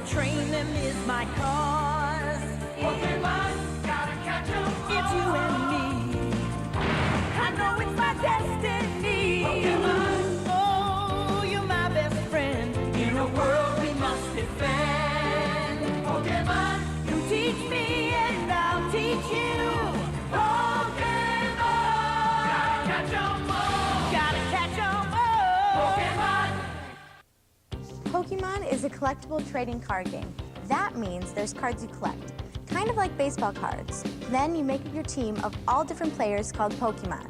train them is my cause. Pokemon, gotta catch 'em all. It's you and me. I know it's my destiny. Pokemon, oh, you're my best friend. In a world we must defend. Pokemon, you teach me and I'll teach you. Pokemon, gotta catch 'em all. Gotta catch 'em all. Pokemon. Pokemon is a collectible trading card game. That means there's cards you collect, kind of like baseball cards. Then you make up your team of all different players called Pokemon.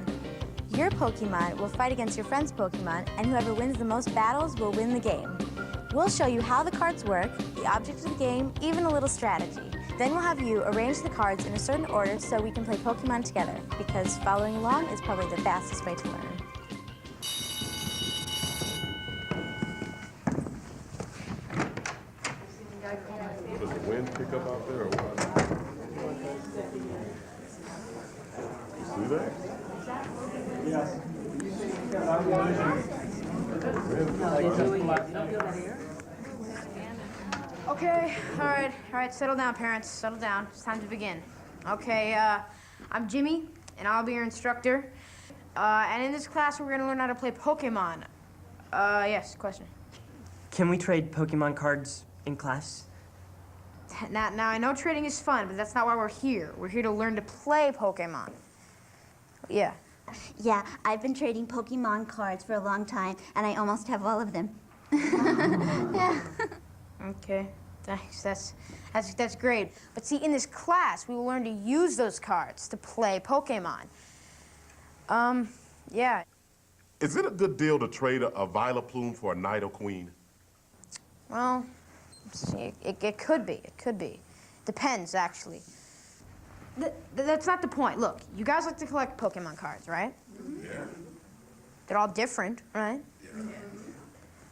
Your Pokemon will fight against your friend's Pokemon, and whoever wins the most battles will win the game. We'll show you how the cards work, the object of the game, even a little strategy. Then we'll have you arrange the cards in a certain order so we can play Pokemon together, because following along is probably the fastest way to learn. Does the wind pick up out there or what? See that? Yes. Okay, all right, settle down, parents, settle down. It's time to begin. Okay, I'm Jimmy, and I'll be your instructor. And in this class, we're gonna learn how to play Pokemon. Yes, question. Can we trade Pokemon cards in class? Now, I know trading is fun, but that's not why we're here. We're here to learn to play Pokemon. Yeah. Yeah, I've been trading Pokemon cards for a long time, and I almost have all of them. Yeah. Okay, thanks. That's great. But see, in this class, we will learn to use those cards to play Pokemon. Yeah. Is it a good deal to trade a Violet Plume for a Nidoqueen? Well, see, it could be. It could be. Depends, actually. That's not the point. Look, you guys like to collect Pokemon cards, right? Yeah. They're all different, right? Yeah.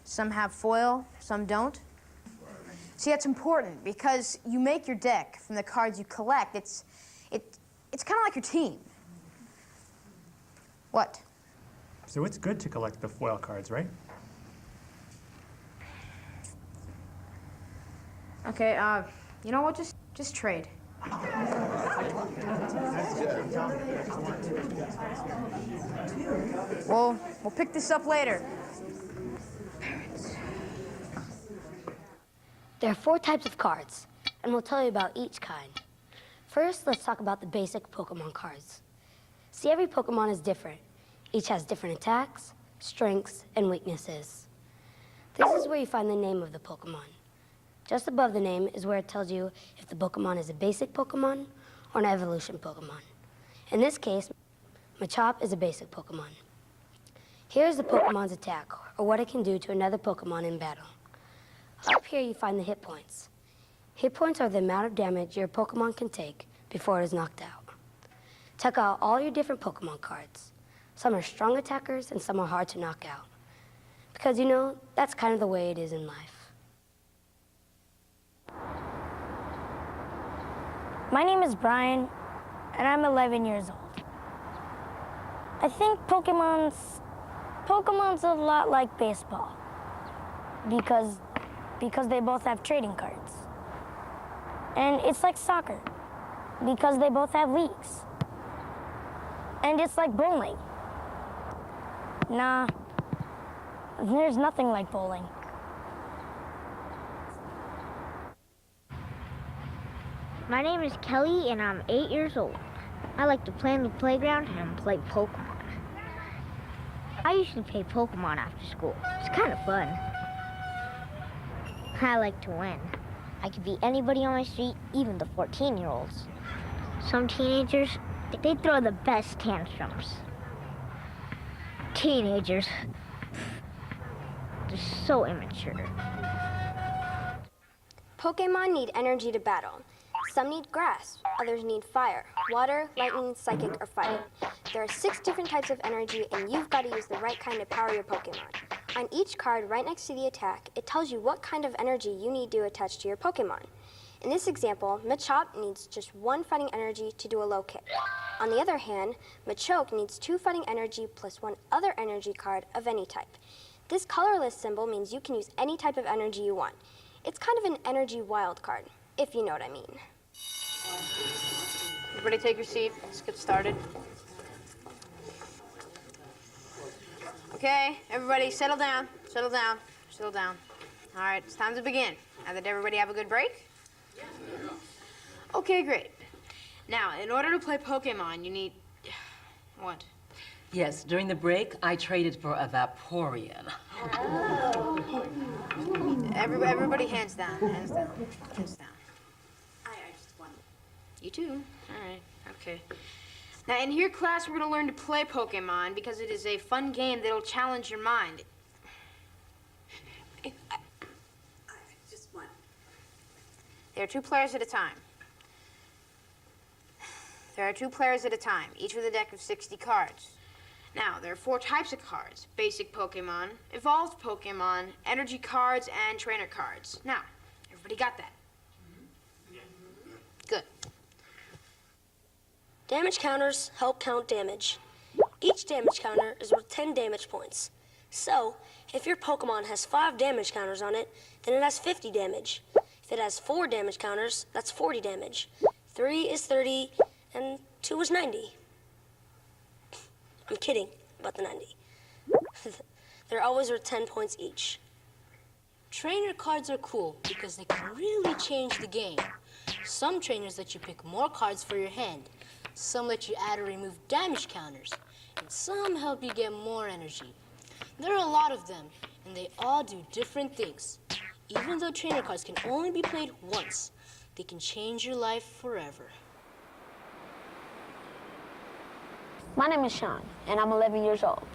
Some have foil, some don't. Right. See, that's important because you make your deck from the cards you collect. It's kind of like your team. What? So it's good to collect the foil cards, right? Okay, you know what? Just trade. We'll pick this up later. There are 4 types of cards, and we'll tell you about each kind. First, let's talk about the basic Pokemon cards. See, every Pokemon is different. Each has different attacks, strengths, and weaknesses. This is where you find the name of the Pokemon. Just above the name is where it tells you if the Pokemon is a basic Pokemon or an evolution Pokemon. In this case, Machop is a basic Pokemon. Here's the Pokemon's attack, or what it can do to another Pokemon in battle. Up here you find the hit points. Hit points are the amount of damage your Pokemon can take before it is knocked out. Check out all your different Pokemon cards. Some are strong attackers and some are hard to knock out. Because you know, that's kind of the way it is in life. My name is Brian, and I'm 11 years old. I think Pokemon's a lot like baseball because they both have trading cards. And it's like soccer because they both have leagues. And it's like bowling. Nah, there's nothing like bowling. My name is Kelly, and I'm 8 years old. I like to play on the playground and play Pokemon. I usually play Pokemon after school. It's kind of fun. I like to win. I could beat anybody on my street, even the 14-year-olds. Some teenagers, they throw the best tantrums. Teenagers, they're so immature. Pokemon need energy to battle. Some need grass, others need fire, water, lightning, psychic, or fighting. There are 6 different types of energy, and you've got to use the right kind to power your Pokemon. On each card, right next to the attack, it tells you what kind of energy you need to attach to your Pokemon. In this example, Machop needs just 1 fighting energy to do a low kick. On the other hand, Machoke needs 2 fighting energy plus 1 other energy card of any type. This colorless symbol means you can use any type of energy you want. It's kind of an energy wild card, if you know what I mean. Everybody take your seat. Let's get started. Okay, everybody settle down, settle down, settle down. All right, it's time to begin. Now, did everybody have a good break? Okay, great. Now, in order to play Pokemon, you need... what? Yes, during the break, I traded for a Vaporeon. Everybody hands down, hands down, hands down. I just won. You too? All right, okay. Now, in here, class, we're going to learn to play Pokemon because it is a fun game that'll challenge your mind. I just won. There are 2 players at a time. There are 2 players at a time, each with a deck of 60 cards. Now, there are 4 types of cards: basic Pokemon, evolved Pokemon, energy cards, and trainer cards. Now, everybody got that? Good. Damage counters help count damage. Each damage counter is worth 10 damage points. So, if your Pokemon has 5 damage counters on it, then it has 50 damage. If it has 4 damage counters, that's 40 damage. 3 is 30, and 2 is 90. I'm kidding about the 90. They're always worth 10 points each. Trainer cards are cool because they can really change the game. Some trainers let you pick more cards for your hand. Some let you add or remove damage counters. And some help you get more energy. There are a lot of them, and they all do different things. Even though trainer cards can only be played once, they can change your life forever. My name is Sean, and I'm 11 years old.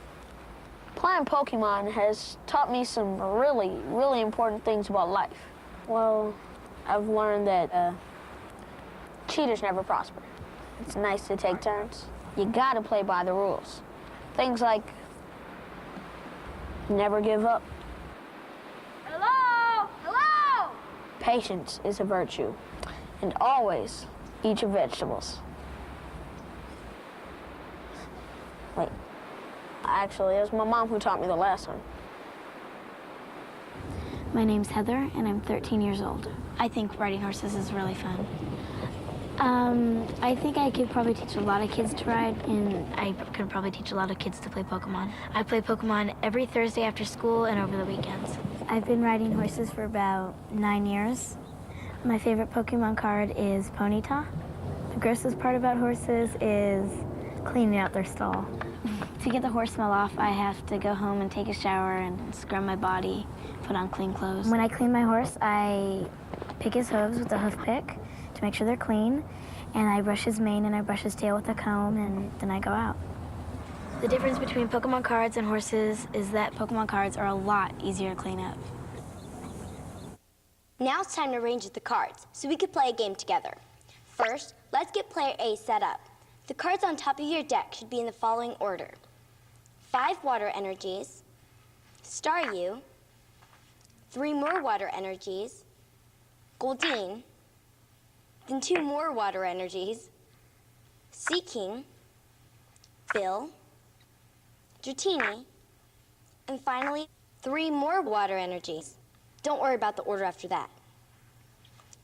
Playing Pokemon has taught me some really, really important things about life. Well, I've learned that cheaters never prosper. It's nice to take turns. You gotta play by the rules. Things like never give up. Hello? Hello? Patience is a virtue, and always eat your vegetables. Wait, actually, it was my mom who taught me the last one. My name's Heather, and I'm 13 years old. I think riding horses is really fun. I think I could probably teach a lot of kids to ride, and I could probably teach a lot of kids to play Pokemon. I play Pokemon every Thursday after school and over the weekends. I've been riding horses for about 9 years. My favorite Pokemon card is Ponyta. The grossest part about horses is cleaning out their stall. To get the horse smell off, I have to go home and take a shower and scrub my body, put on clean clothes. When I clean my horse, I pick his hooves with a hoof pick to make sure they're clean, and I brush his mane and I brush his tail with a comb, and then I go out. The difference between Pokemon cards and horses is that Pokemon cards are a lot easier to clean up. Now it's time to arrange the cards so we could play a game together. First, let's get player A set up. The cards on top of your deck should be in the following order: 5 water energies, Staryu, 3 more water energies, Goldeen, then 2 more water energies, Seaking, Bill, Dratini, and finally 3 more water energies. Don't worry about the order after that.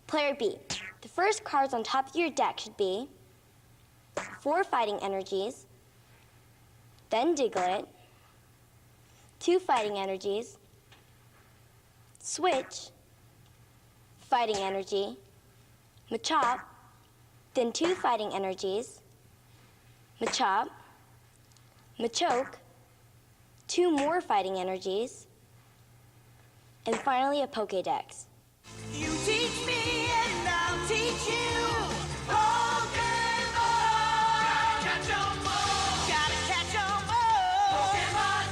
Player B, the first cards on top of your deck should be 4 fighting energies, then Diglett, 2 fighting energies, Switch, fighting energy, Machop, then 2 fighting energies, Machop, Machoke, 2 more fighting energies, and finally a Pokédex. You teach me and I'll teach you. Pokemon. Gotta catch 'em all. Gotta catch 'em all. Pokemon.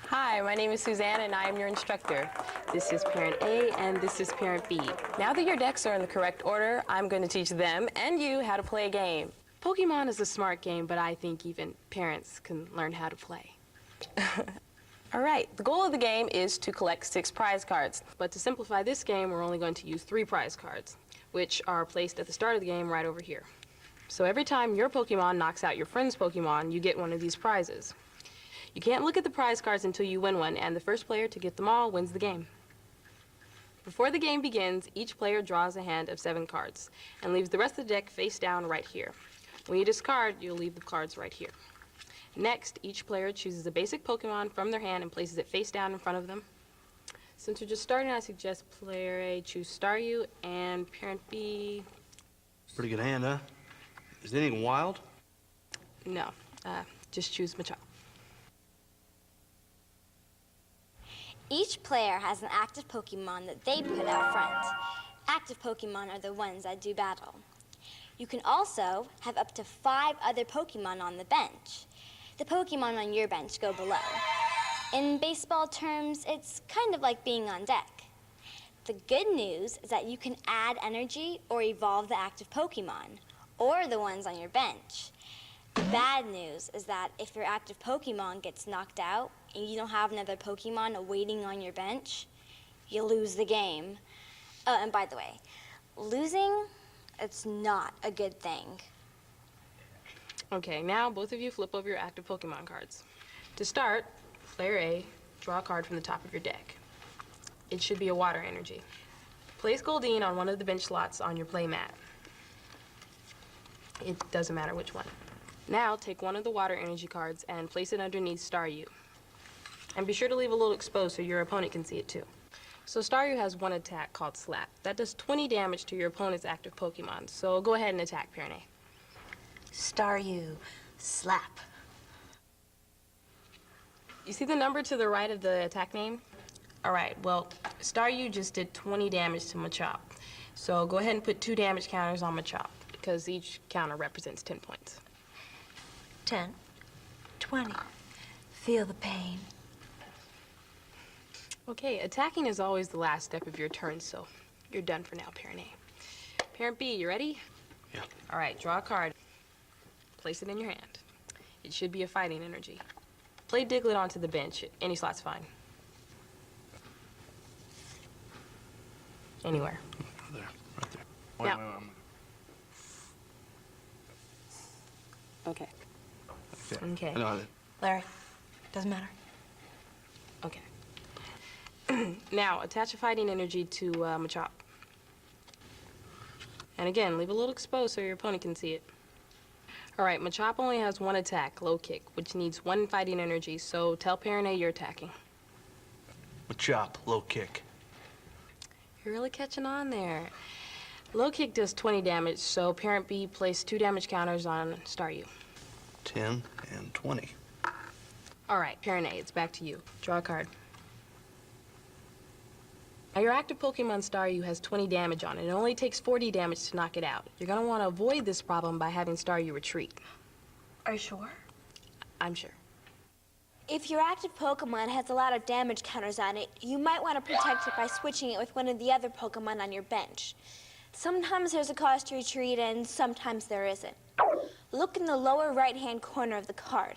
Hi, my name is Suzanne and I am your instructor. This is parent A and this is parent B. Now that your decks are in the correct order, I'm going to teach them and you how to play a game. Pokemon is a smart game, but I think even parents can learn how to play. All right, the goal of the game is to collect 6 prize cards. But to simplify this game, we're only going to use 3 prize cards, which are placed at the start of the game right over here. So every time your Pokemon knocks out your friend's Pokemon, you get one of these prizes. You can't look at the prize cards until you win one, and the first player to get them all wins the game. Before the game begins, each player draws a hand of 7 cards and leaves the rest of the deck face down right here. When you discard, you'll leave the cards right here. Next, each player chooses a basic Pokemon from their hand and places it face down in front of them. Since we're just starting, I suggest player A choose Staryu and parent B... Pretty good hand, huh? Is there anything wild? No, just choose Machop. Each player has an active Pokemon that they put out front. Active Pokemon are the ones that do battle. You can also have up to 5 other Pokemon on the bench. The Pokemon on your bench go below. In baseball terms, it's kind of like being on deck. The good news is that you can add energy or evolve the active Pokemon, or the ones on your bench. The bad news is that if your active Pokemon gets knocked out and you don't have another Pokemon waiting on your bench, you lose the game. And by the way, losing, it's not a good thing. Okay, now both of you flip over your active Pokemon cards. To start, player A, draw a card from the top of your deck. It should be a water energy. Place Goldeen on one of the bench slots on your play mat. It doesn't matter which one. Now take one of the water energy cards and place it underneath Staryu. And be sure to leave a little exposed so your opponent can see it too. So Staryu has one attack called Slap. That does 20 damage to your opponent's active Pokemon. So go ahead and attack, Parent A. Staryu, Slap. You see the number to the right of the attack name? All right, well, Staryu just did 20 damage to Machop. So go ahead and put 2 damage counters on Machop, because each counter represents 10 points. 10, 20. Feel the pain. Okay, attacking is always the last step of your turn, so you're done for now, Parent A. Parent B, you ready? Yeah. All right, draw a card. Place it in your hand. It should be a fighting energy. Play Diglett onto the bench. Any slot's fine. Anywhere. Right there, right there. Now. Okay. Okay. No, Larry, doesn't matter. Okay. Now, attach a fighting energy to Machop. And again, leave a little exposed so your opponent can see it. All right, Machop only has 1 attack, Low Kick, which needs 1 fighting energy, so tell Parent A you're attacking. Machop, Low Kick. You're really catching on there. Low Kick does 20 damage, so Parent B placed 2 damage counters on Staryu. 10 and 20. All right, Parent A, it's back to you. Draw a card. Now, your active Pokemon Staryu has 20 damage on it. It only takes 40 damage to knock it out. You're going to want to avoid this problem by having Staryu retreat. Are you sure? I'm sure. If your active Pokemon has a lot of damage counters on it, you might want to protect it by switching it with one of the other Pokemon on your bench. Sometimes there's a cost to retreat and sometimes there isn't. Look in the lower right-hand corner of the card.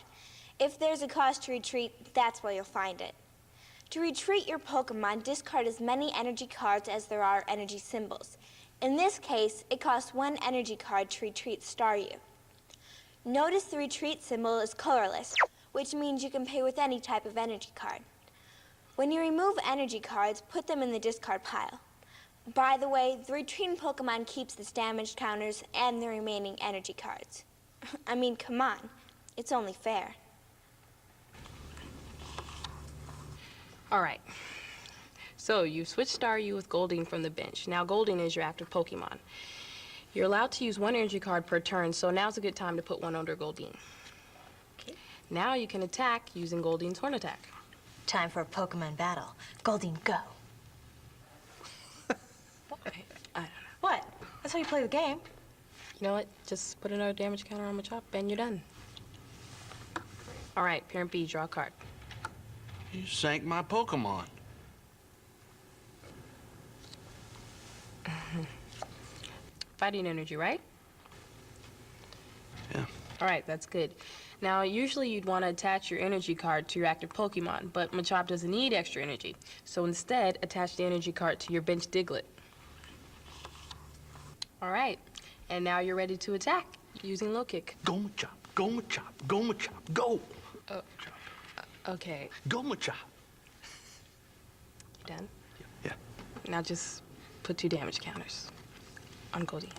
If there's a cost to retreat, that's where you'll find it. To retreat your Pokemon, discard as many energy cards as there are energy symbols. In this case, it costs 1 energy card to retreat Staryu. Notice the retreat symbol is colorless, which means you can pay with any type of energy card. When you remove energy cards, put them in the discard pile. By the way, the retreating Pokemon keeps its damage counters and the remaining energy cards. I mean, come on, it's only fair. All right. So you've switched Staryu with Goldeen from the bench. Now Goldeen is your active Pokemon. You're allowed to use 1 energy card per turn, so now's a good time to put 1 under Goldeen. Okay. Now you can attack using Goldeen's Horn Attack. Time for a Pokemon battle. Goldeen, go. I don't know. What? That's how you play the game. You know what? Just put another damage counter on Machop and you're done. All right, Parent B, draw a card. You sank my Pokemon. Fighting energy, right? Yeah. All right, that's good. Now, usually you'd want to attach your energy card to your active Pokemon, but Machop doesn't need extra energy. So instead, attach the energy card to your bench Diglett. All right, and now you're ready to attack using Low Kick. Go Machop, go Machop, go Machop, go! Okay. Go Machop. You done? Yeah. Now just put 2 damage counters on Goldie.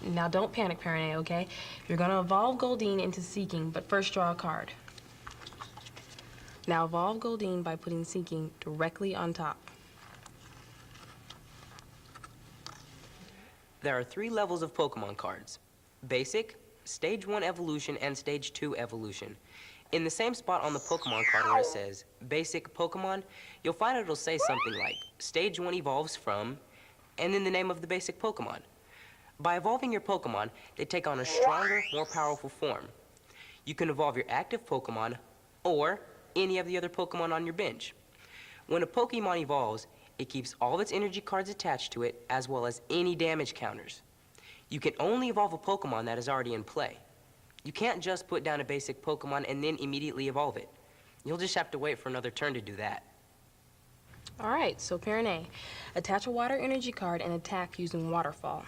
Now don't panic, Parent A, okay? You're gonna evolve Goldine into Seeking, but first draw a card. Now evolve Goldine by putting Seeking directly on top. There are 3 levels of Pokemon cards: Basic, Stage 1 Evolution, and Stage 2 Evolution. In the same spot on the Pokemon card where it says Basic Pokemon, you'll find it'll say something like Stage 1 evolves from, and then the name of the basic Pokemon. By evolving your Pokemon, they take on a stronger, more powerful form. You can evolve your active Pokemon or any of the other Pokemon on your bench. When a Pokemon evolves, it keeps all of its energy cards attached to it, as well as any damage counters. You can only evolve a Pokemon that is already in play. You can't just put down a basic Pokemon and then immediately evolve it. You'll just have to wait for another turn to do that. All right, so Parent A, attach a water energy card and attack using Waterfall.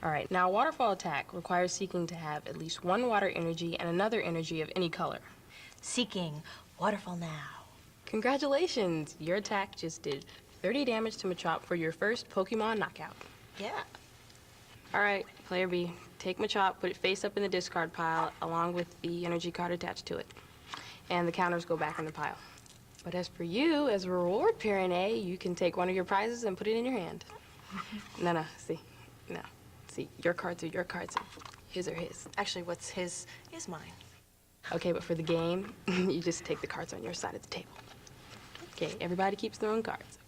All right, now Waterfall attack requires Seeking to have at least 1 water energy and another energy of any color. Seeking, Waterfall now. Congratulations, your attack just did 30 damage to Machop for your first Pokemon knockout. Yeah. All right, player B, take Machop, put it face up in the discard pile along with the energy card attached to it. And the counters go back in the pile. But as for you, as a reward, Parent A, you can take one of your prizes and put it in your hand. No, see, no. See, your cards are your cards, and his are his. Actually, what's his is mine. Okay, but for the game, you just take the cards on your side of the table. Okay, everybody keeps their own cards.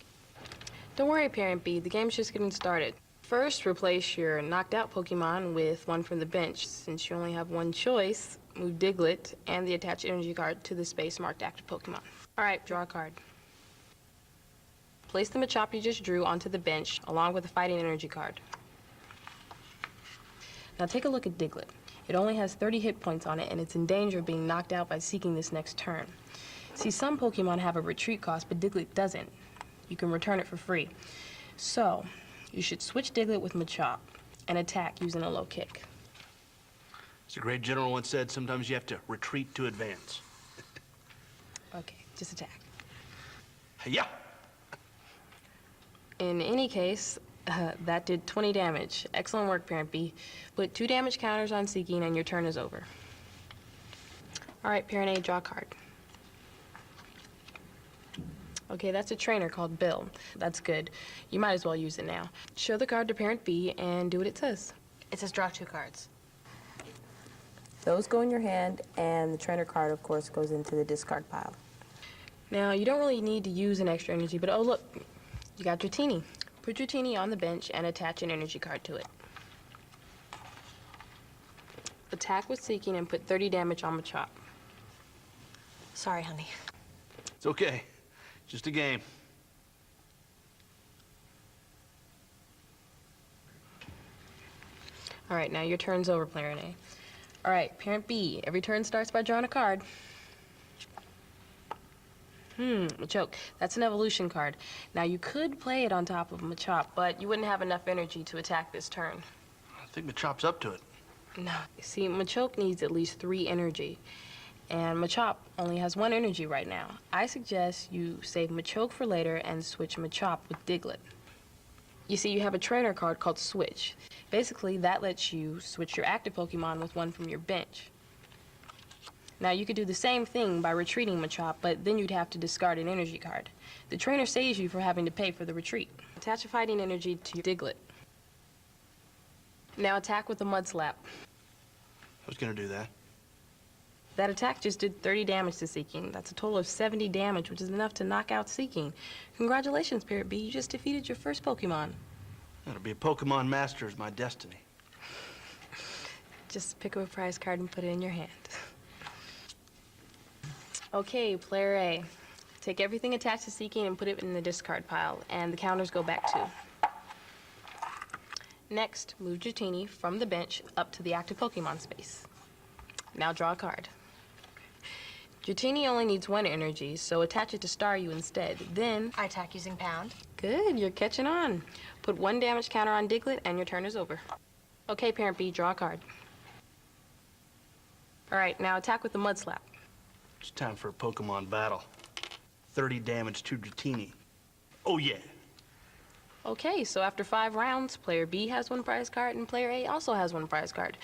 Okay. Don't worry, Parent B, the game's just getting started. First, replace your knocked out Pokemon with one from the bench. Since you only have one choice, move Diglett and the attached energy card to the space marked active Pokemon. All right, draw a card. Place the Machop you just drew onto the bench along with the fighting energy card. Now take a look at Diglett. It only has 30 hit points on it, and it's in danger of being knocked out by Seeking this next turn. See, some Pokemon have a retreat cost, but Diglett doesn't. You can return it for free. So, you should switch Diglett with Machop and attack using a low kick. As a great general once said, sometimes you have to retreat to advance. Okay, just attack. Yeah. In any case, that did 20 damage. Excellent work, Parent B. Put 2 damage counters on Seeking and your turn is over. All right, Parent A, draw a card. Okay, that's a trainer called Bill. That's good. You might as well use it now. Show the card to Parent B and do what it says. It says draw 2 cards. Those go in your hand, and the trainer card, of course, goes into the discard pile. Now, you don't really need to use an extra energy, but oh, look, you got Dratini. Put Dratini on the bench and attach an energy card to it. Attack with Seeking and put 30 damage on Machop. Sorry, honey. It's okay. Just a game. All right, now your turn's over, Player A. All right, Parent B, every turn starts by drawing a card. Machoke, that's an evolution card. Now, you could play it on top of Machop, but you wouldn't have enough energy to attack this turn. I think Machop's up to it. No, see, Machoke needs at least 3 energy, and Machop only has 1 energy right now. I suggest you save Machoke for later and switch Machop with Diglett. You see, you have a trainer card called Switch. Basically, that lets you switch your active Pokemon with one from your bench. Now, you could do the same thing by retreating Machop, but then you'd have to discard an energy card. The trainer saves you for having to pay for the retreat. Attach a fighting energy to your Diglett. Now attack with a Mud Slap. I was gonna do that. That attack just did 30 damage to Seeking. That's a total of 70 damage, which is enough to knock out Seeking. Congratulations, Parent B. You just defeated your first Pokemon. That'll be a Pokemon Master is my destiny. Just pick up a prize card and put it in your hand. Okay, Player A. Take everything attached to Seeking and put it in the discard pile, and the counters go back too. Next, move Dratini from the bench up to the active Pokemon space. Now draw a card. Dratini only needs 1 energy, so attach it to Staryu instead. Then I attack using Pound. Good, you're catching on. Put 1 damage counter on Diglett, and your turn is over. Okay, Parent B, draw a card. All right, now attack with the Mud Slap. It's time for a Pokemon battle. 30 damage to Dratini. Oh, yeah. Okay, so after 5 rounds, player B has 1 prize card and player A also has 1 prize card.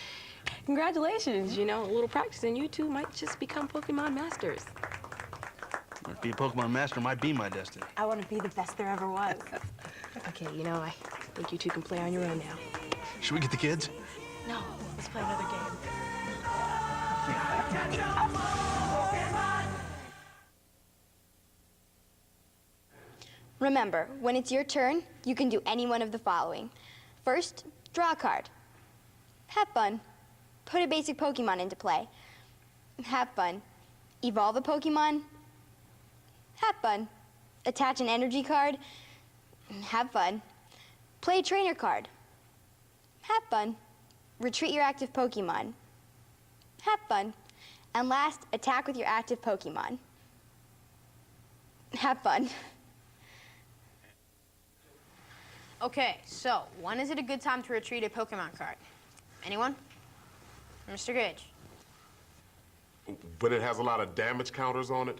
Congratulations, you know, a little practice and you two might just become Pokemon Masters. To be a Pokemon Master might be my destiny. I want to be the best there ever was. Okay, you know, I think you two can play on your own now. Should we get the kids? No, let's play another game. Remember, when it's your turn, you can do any one of the following. First, draw a card. Have fun. Put a basic Pokemon into play. Have fun. Evolve a Pokemon. Have fun. Attach an energy card. Have fun. Play a trainer card. Have fun. Retreat your active Pokemon. Have fun. And last, attack with your active Pokemon. Have fun. Okay, so when is it a good time to retrieve a Pokemon card? Anyone? Mr. Gage? But it has a lot of damage counters on it.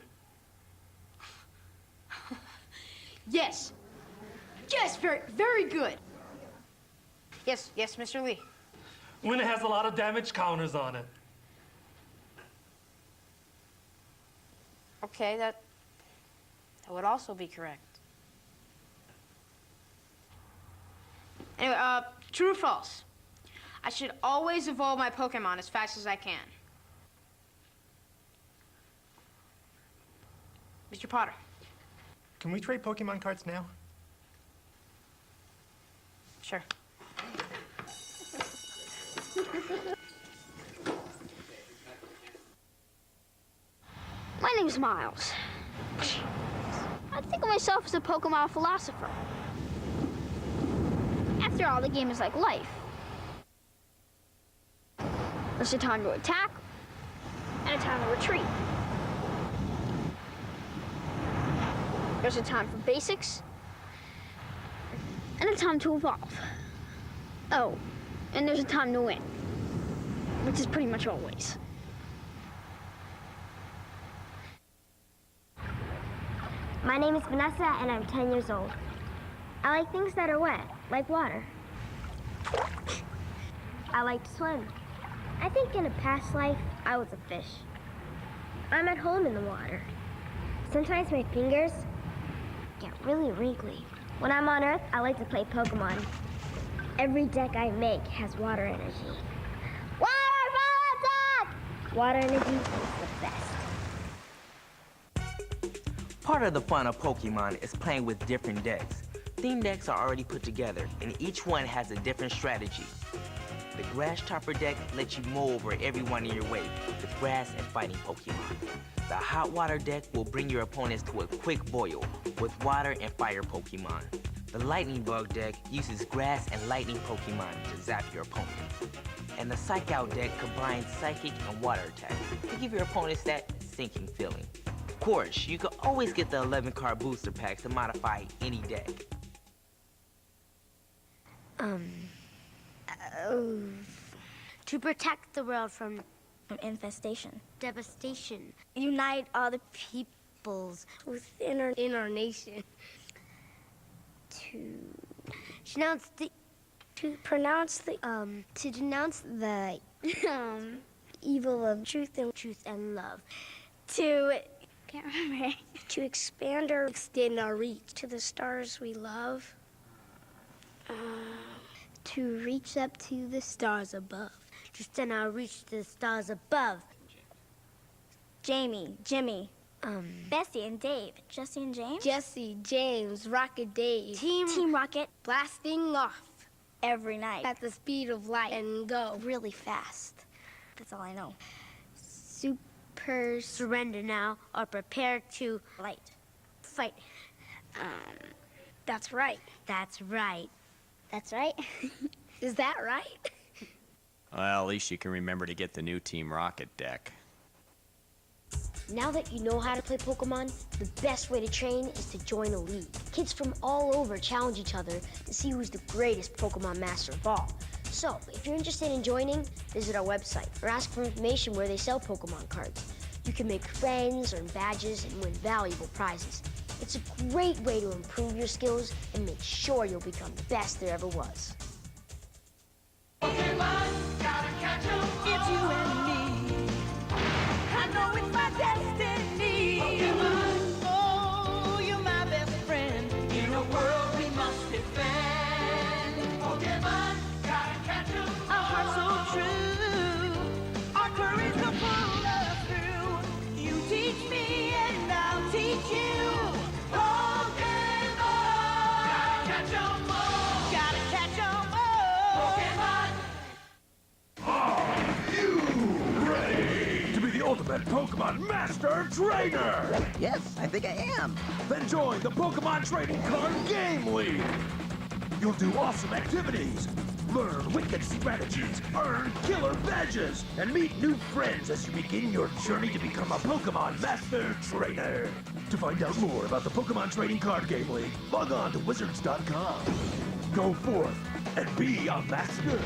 Yes. Yes, very, very good. Yes, Mr. Lee. When it has a lot of damage counters on it. Okay, that would also be correct. Anyway, true or false? I should always evolve my Pokemon as fast as I can. Mr. Potter. Can we trade Pokemon cards now? Sure. My name's Miles. I think of myself as a Pokemon philosopher. After all, the game is like life. There's a time to attack and a time to retreat. There's a time for basics and a time to evolve. Oh, and there's a time to win, which is pretty much always. My name is Vanessa, and I'm 10 years old. I like things that are wet, like water. I like to swim. I think in a past life, I was a fish. I'm at home in the water. Sometimes my fingers get really wrinkly. When I'm on Earth, I like to play Pokemon. Every deck I make has water energy. Waterfall attack! Water energy is the best. Part of the fun of Pokemon is playing with different decks. Theme decks are already put together, and each one has a different strategy. The Grass Chopper deck lets you mow over everyone in your way with grass and fighting Pokemon. The Hot Water deck will bring your opponents to a quick boil with water and fire Pokemon. The Lightning Bug deck uses grass and lightning Pokemon to zap your opponents. And the Psych Out deck combines psychic and water attacks to give your opponents that sinking feeling. Of course, you can always get the 11-card booster packs to modify any deck. To protect the world from infestation, devastation, unite all the peoples within our nation. To denounce the evil of truth and love. Can't remember. To extend our reach to the stars we love. To reach up to the stars above. To extend our reach to the stars above. Jamie, Jimmy, Bessie and Dave. Jesse and James? Jesse, James, Rocket Dave. Team Rocket. Blasting off. Every night. At the speed of light. And go really fast. That's all I know. Super surrender now or prepare to fight. That's right. That's right. That's right. Is that right? Well, at least you can remember to get the new Team Rocket deck. Now that you know how to play Pokemon, the best way to train is to join a league. Kids from all over challenge each other to see who's the greatest Pokemon Master of all. So, if you're interested in joining, visit our website or ask for information where they sell Pokemon cards. You can make friends, earn badges, and win valuable prizes. It's a great way to improve your skills and make sure you'll become the best there ever was. Pokemon, gotta catch 'em. It's you and me. I know it's my destiny. Pokemon, oh, you're my best friend. In a world we must defend. Pokemon, gotta catch 'em. A heart so true. Our courage will pull us through. You teach me and I'll teach you. Pokemon, gotta catch 'em all. Gotta catch 'em all. Pokemon. Are you ready to be the ultimate Pokemon Master Trainer? Yes, I think I am. Then join the Pokemon Trading Card Game League. You'll do awesome activities, learn wicked strategies, earn killer badges, and meet new friends as you begin your journey to become a Pokemon Master Trainer. To find out more about the Pokemon Trading Card Game League, log on to wizards.com. Go forth and be a master.